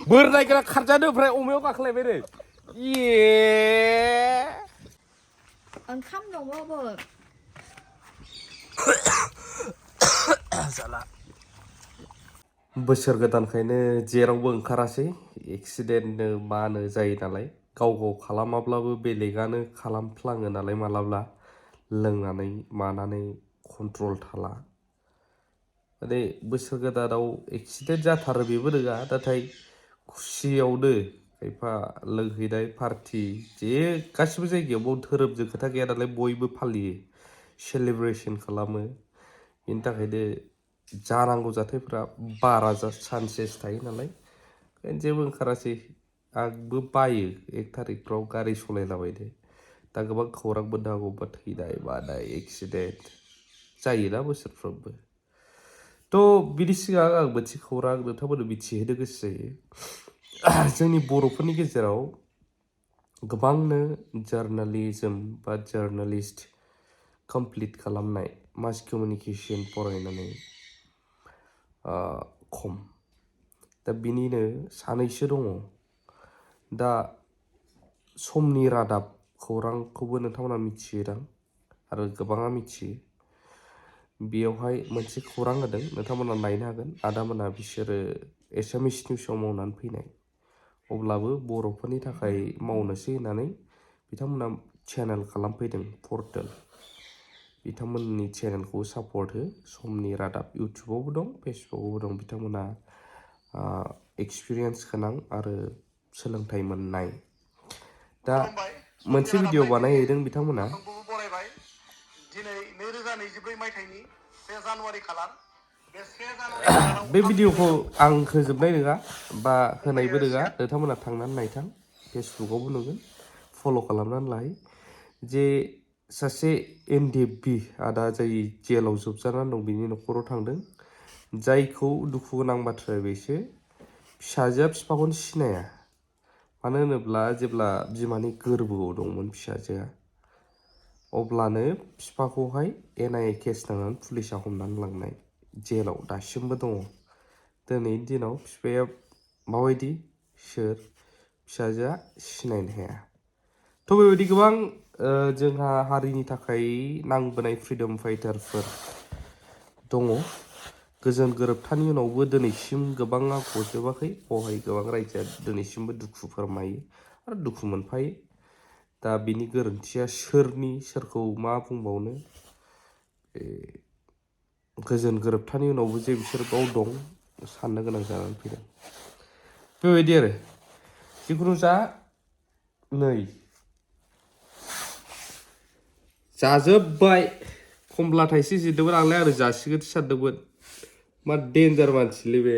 बोरनायग्रा खारजादो ओमफ्राय अमायाव गाखोलायबाय नो ये ओंखाम दंबावो जाला बोसोर गोदानखायनो जेरावबो ओंखारासै एक्सिडेन्टनो मानो जायो नालाय गाव खालामाब्लाबो बेलेगानो खालामफ्लाङो नालाय मालाब्ला लोंनानै मानानै कन्ट्रल थाला माने बोसोर गोदानाव एक्सिडेन्ट जाथारो बेबो नङा नाथाय खुसियावनो खायफा लोंहैनाय पार्टि जे गासिबो जायगायाव धोरोमजों खोथा गैया नालाय बयबो फालियो सेलेब्रेसन खालामो बेनि थाखायनो जानांगौ जाथायफ्रा बारा चान्सेस थायो नालाय ओंखायनो जेबो ओंखारासै आंबो बायो 1 थारिखफ्राव गारि सालायलाबायनो दा गोबां खौरां मोननो हागौ बा थैनाय मानाय एक्सिडेन्ट जायोना बोसोरफ्रोमबो थ' बिनि सिगां आं मोनसे खौरां नोंथांमोननो मिथिहोनो गोसो जायो जोंनि बर'फोरनि गेजेराव गोबांनो जार्नालिज्म बा जार्नालिस्ट कमप्लिट खालामनाय मास कमिउनिकेसन फरायनानै खम दा बिनिनो सानैसो दङ दा समनि रादाब खौरांखौबो नोंथांमोना मिथियोदां आरो गोबाङा मिथियो बेयावहाय मोनसे खौरां होदों नोंथांमोना नायनो हागोन आदामोना बिसोरो एसामिस निउसाव मावनानै फैनाय अब्लाबो बर'फोरनि थाखाय मावनोसै होननानै बिथांमोना चेनेल खालामफैदों पर्टेल बिथांमोननि चेनेलखौ सापर्ट हो समनि रादाब इउटुबावबो दं फेसबुकआवबो दं बिथांमोना एक्सपिरियेन्स गोनां आरो सोलोंथाइ मोननाय दा मोनसे भिडिअ बानायहैदों बिथांमोना दिनै 2024 मायथाइनि 1 जानुवारि खालार बे भिडिअखौ आं होजोबनाय नङा बा होनायबो नङा नोंथांमोना थांनानै नायथां फेसबुकआवबो नुगोन फल' खालामनानै लाय जे सासे NDFB आदा जाय जेलाव जोबजानानै दं बिनि न'खराव थांदों जायखौ दुखु गोनां बाथ्राया बेसो फिसाजोआ बिफाखौनो सिनाया मानो होनोब्ला जेब्ला बिमानि गोरबोआव दंमोन फिसाजोआ अब्लानो बिफाखौहाय NIA केस नांनानै पुलिसा हमनानै लांनाय जेलाव दासिमबो दङ दिनैनि दिनाव बिफाया माबायदि सोर फिसाजोआ सिनायनो हाया थ' बेबायदि गोबां जोंहा हारिनि थाखाय नांबोनाय फ्रिडम फाइटारफोर दङ गोजोन गोरोबथानि उनावबो दिनैसिम गोबाङा गजोबाखै बेवहाय गोबां रायजोआ दिनैसिमबो दुखु फोरमायो आरो दुखु मोनफायो दा बिनि गोरोन्थिया सोरनि सोरखौ मा बुंबावनो गोजोन गोरोबथानि उनावबो जे बिसोर बाव दं साननो गोनां जानानै फैदों बेबायदि आरो जिखुनु जा नै जाजोब्बाय खमला थाइसे जिरदोंमोन आंलाय आरो जासिगोन सानदोंमोन मा डेन्जार मानसिलै बे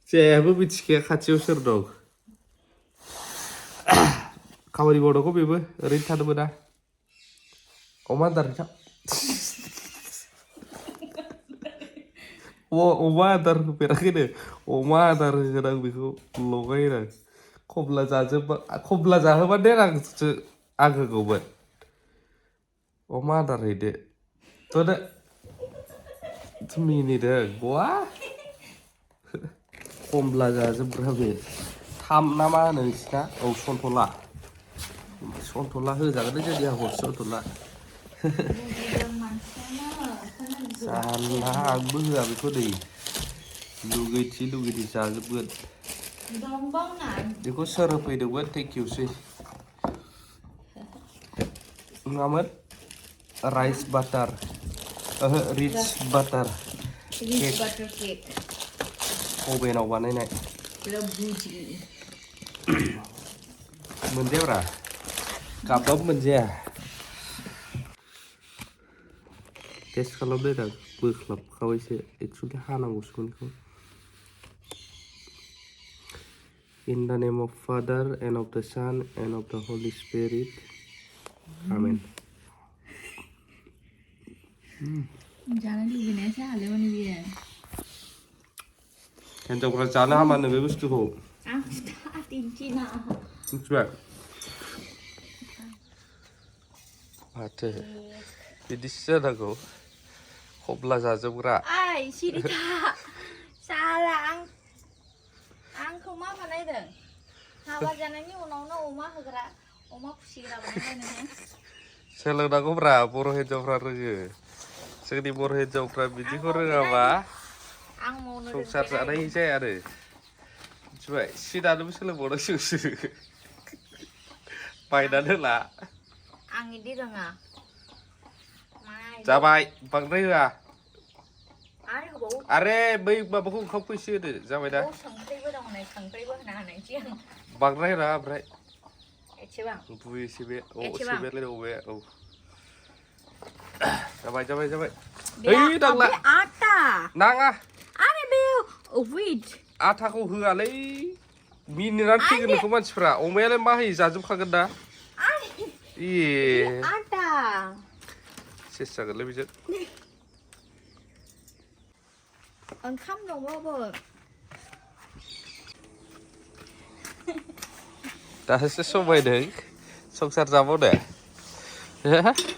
जेबो मिथिखाया खाथियाव सोर दं खामानि मावनांगौ बेबो ओरैनो थानो मोना अमा आदार हैथां अमा आदार होफेराखैनो अमा आदार होगोन आं बेखौ लगायनो खमला जाजोब्बा खमला जाहोबा देन आं होगौमोन अमा आदार हैदो थ' मिनिदों बवा खमला जाजोबग्रा बे थाम ना मा होनो नोंसिना औ सन्थला होजागोन जोंनि हर सन्थला जाला आंबो होआ बेखौ नै लुगैथि जाजोबगोन बेखौ सोर होफैदोंमोन थेंक इउसै नङामोन राइस बाटार रिच बाटार केक अभेनाव बानायनाय मोनजायाब्रा गाबबाबो मोनजाया टेस्ट खालामदो दा बोख्लाबखाबायसो एक्सुवेलि हानांगौसोमोन बेखौ In the name of Father and of the Son and of the Holy Spirit. Amen. जानो लुबैनायसो हालेवनि बियो हिन्जावफ्रा जानो हामानो बे बुस्थुखौ आं दिन्थिना मिथिबाय माथो बिदिसो जानांगौ खमला जाजोबग्रा ओइ सिरिथा जाला अमा बानायदों हाबा जानायनि उनावनो अमा होग्रा अमा फिसिग्रा बानायबाय नोङो सोलोंनांगौब्रा बर' हिन्जावफ्रा रोङो जोंनि बर' हिन्जावफ्रा बिदिखौ रोङाबा आं मावनो संसार जानाय जाया आरो मिथिबाय सि दानोबो सोलोंबावनांसिगौसो बायनानै ला आं इदि रोङा जाबाय बांद्राय होआ आरो होबावो आरे बै माबाखौ ओंखाम फैसे होदो जाबाय दा संख्रिबो दं नै संख्रिबो होना होनायसै आं बांद्राय होना ओमफ्राय एसेबां एसे बे सेबेलाय अबे औ जाबाय जाबाय जाबाय ओइ नांला आटा नाङा आरे बे व्हिट आटाखौ होआलै मिनिनानै थैगोन नोंखौ मानसिफ्रा अमायालाय मा होयो जाजोबखागोन ना ए आटा सेस जागोनलै बेजों ओंखाम दंबावो दासो समायदों संसार जाबावनो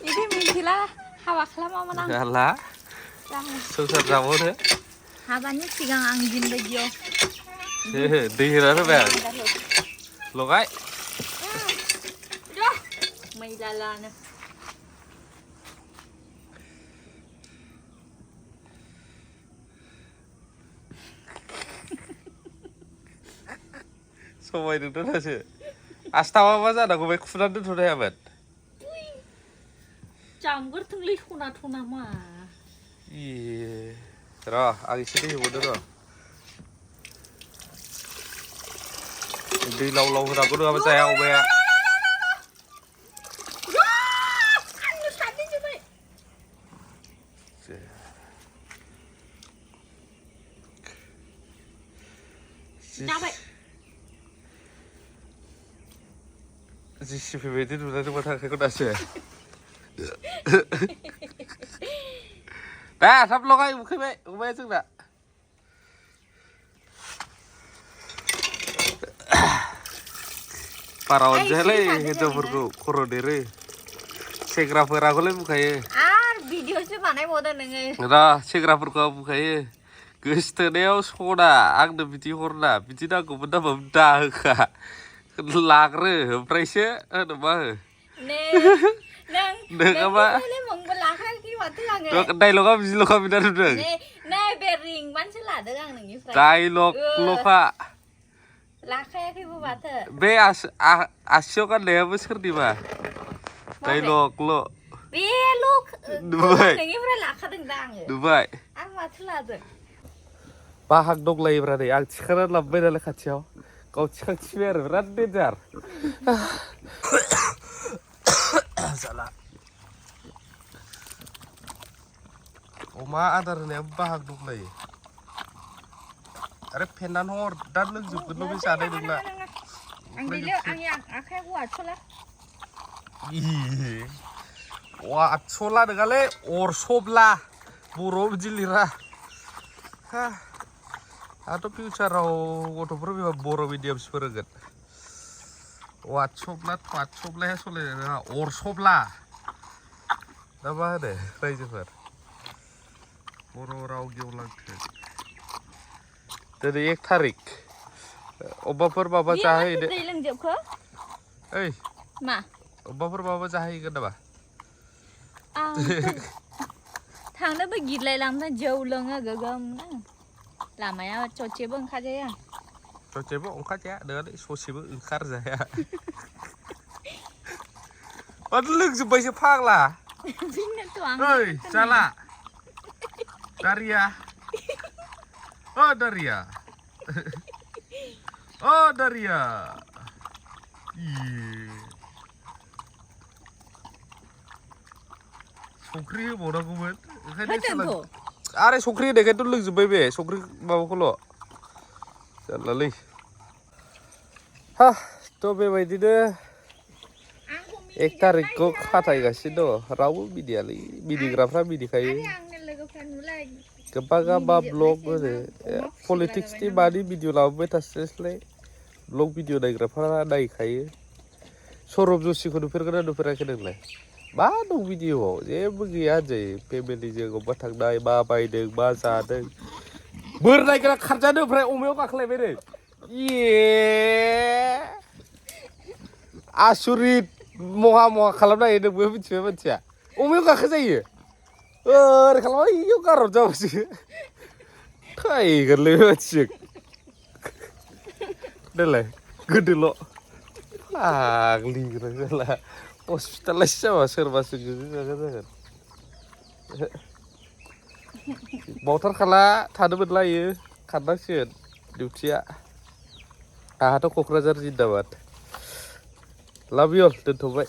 इदि मिथिला हाबा खालामामोन आं हाला संसार जाबावनो हाबानि सिगां आं दिन बायदियाव दै होनानै होबाय आं लगाय मैला लानो समायदोंथ' दासो आसथावा मा जानांगौ बे खुनानै दोनथ'नो हायामोन जामगोरथोंलै सना थना मा ए र' आं एसे दै होबावदो र' दै लाव लाव होनांगौ नङाबा जाया अमाया जाबाय जिसिपि बायदि नुनानै मा थांखायखौ दासो दा थाब लगाय उखैबाय अमाया जोंना बारा अनजायालै हिन्जावफोरखौ खर' देरो सेंग्राफोराखौलाय बुंखायो आर भिडिअसो बानायबावदो नोङो र' सेंग्राफोरखौ आं बुंखायो गोसथोनायाव सना आंनो बिदि हरना बिदि नांगौमोन नामा दा होखा लाग्रो ओमफ्रायसो होनो मा हो नोङाबा डाइलगा बिदिल'खा बिना नुदों डाइलगल'खा बे आसियाव गाननायाबो सोरनिबा डाइलगल' नुबाय बाहाग दंलायोब्रा नै आं थिखांनानै लाबोबाय नालाय खाथियाव गाव थिखांथिबाय आरो बिराद डेन्जार जाला अमा आदार होनायाबो बाहाग दंलायो आरे फेन्नानै हर दा लोंजोबगोन बे जानाय नंला वाटसला नङालै अरसबला बर'आव बिदि लिरा आंथ' फिउचाराव गथ'फोर बर' मिडियामसो फोरोंगोन वाटसबला थवाटसबलाया सलायनाय नङा अरसबला दा मा होनो रायजोफोर बर' राव गेवलांथों दिनै 1 थारिख अबेबाफोर माबा जाहैदो ओइ मा अबेबाफोर माबा जाहैगोन नामा थांनोबो गिलायलांबाय जौ लोङो गोगोमनो लामाया ससेबो ओंखारजाया ससेबो ओंखारजाया नोङालै ससेबो ओंखारजाया माथो लोंजोब्बायसो फाग्ला ओइ जाला दारिया दारिया दारिया संख्रि होबावनांगौमोन ओंखायनो आरे संख्रि होनायखायथ' लोंजोब्बाय बे संख्रि माबाखौल' जारलालै थ' बेबायदिनो 1 थारिखखौ खाथायगासिनो दं रावबो मिनियालै मिनिग्राफ्रा मिनिखायो गोबां ब्लग होनो पलिटिक्सनि मानि भिडिअ लाबोबाय थास्लायस्लाय ब्लग भिडिअ नायग्राफ्रा नायखायो सौरभ जोशीखौ नुफेरगोन ना नुफेराखै नोंलाय मा दं भिडिअआव जेबो गैया होनजायो फेमिलिजों अबेबा थांनाय मा बायदों मा जादों बोर नायग्रा खारजानो ओमफ्राय अमायाव गाखोलायबाय नै ये आसुरित महा महा खालामनो हायो नोंबो मिथिबाय मानसिया अमायाव गाखो जायो ओरै खालामबा इयाव गारहर जाबासो थैगोनलै मानसिजों देलाय गोदोल' फाग्लि गोनां जाला हस्पिटालाइस जाबा सोरबासो गोगो गागा जागोन बावथारखाला थानो मोनला इयो खारनांसिगोन डिउटिया आंहाथ' क'क्राझार जिन्दाबाद लाभ इउ अल दोनथ'बाय